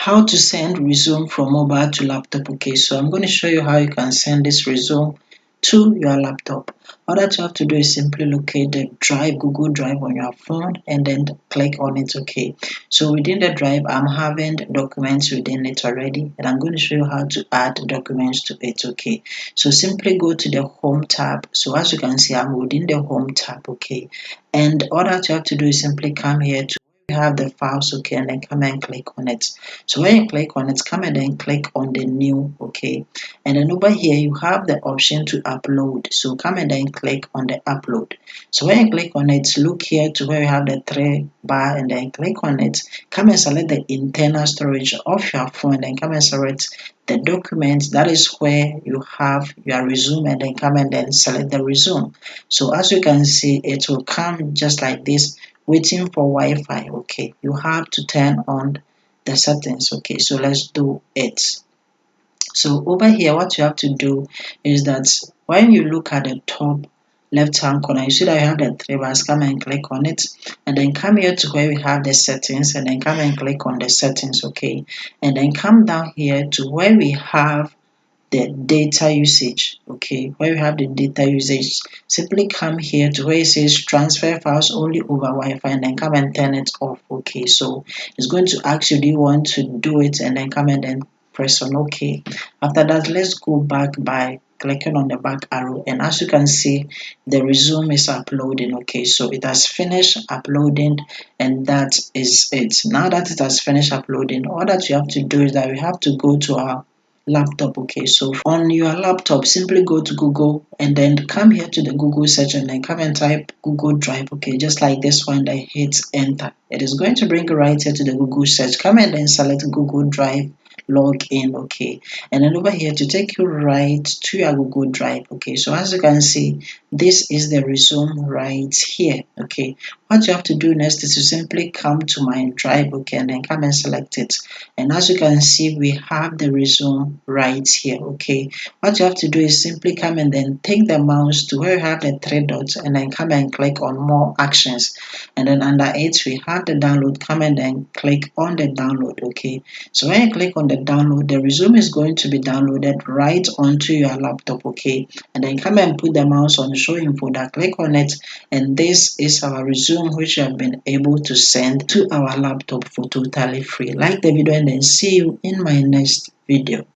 how to send resume from mobile to laptop. Okay, so I'm going to show you how you can send this resume to your laptop. All that you have to do is simply locate the drive, Google Drive on your phone, and then click on it. Okay, so within the drive, I'm having documents within it already, and I'm going to show you how to add documents to it. Okay, so simply go to the home tab. So as you can see, I'm within the home tab. Okay, and all that you have to do is simply come here to have the files. Okay, and then come and click on it. So when you click on it, come and then click on the new. Okay, and then over here you have the option to upload. So come and then click on the upload. So when you click on it, look here to where you have the three bar and then click on it. Come and select the internal storage of your phone and then come and select the document. That is where you have your resume, and then come and then select the resume. So as you can see, it will come just like this, waiting for Wi-Fi. Okay, you have to turn on the settings. Okay, so let's do it. So over here, what you have to do is that when you look at the top left hand corner, you see that you have the three bars. Come and click on it, and then come here to where we have the settings, and then come and click on the settings. Okay, and then come down here to where we have the data usage. Okay, where we have the data usage, simply come here to where it says transfer files only over Wi-Fi, and then come and turn it off. Okay, so it's going to ask you, do you want to do it, and then come and then press on OK. After that, let's go back by clicking on the back arrow, and as you can see, the resume is uploading. Okay, so it has finished uploading, and that is it. Now that it has finished uploading, all that you have to do is that we have to go to our laptop. Okay, so on your laptop, simply go to Google and then come here to the Google search, and then come and type Google Drive. Okay, just like this one, then hit enter. It is going to bring you right here to the Google search. Come and then select Google Drive, log in. Okay, and then over here to take you right to your Google Drive. Okay, so as you can see, this is the resume right here. Okay, what you have to do next is to simply come to my drive. Okay, and then come and select it, and as you can see, we have the resume right here. Okay, what you have to do is simply come and then take the mouse to where you have the three dots, and then come and click on more actions, and then under it we have the download. Come and then click on the download. Okay, so when you click on the download, the resume is going to be downloaded right onto your laptop. Okay, and then come and put the mouse on show in folder, click on it, and this is our resume which you have been able to send to our laptop for totally free. Like the video and then see you in my next video.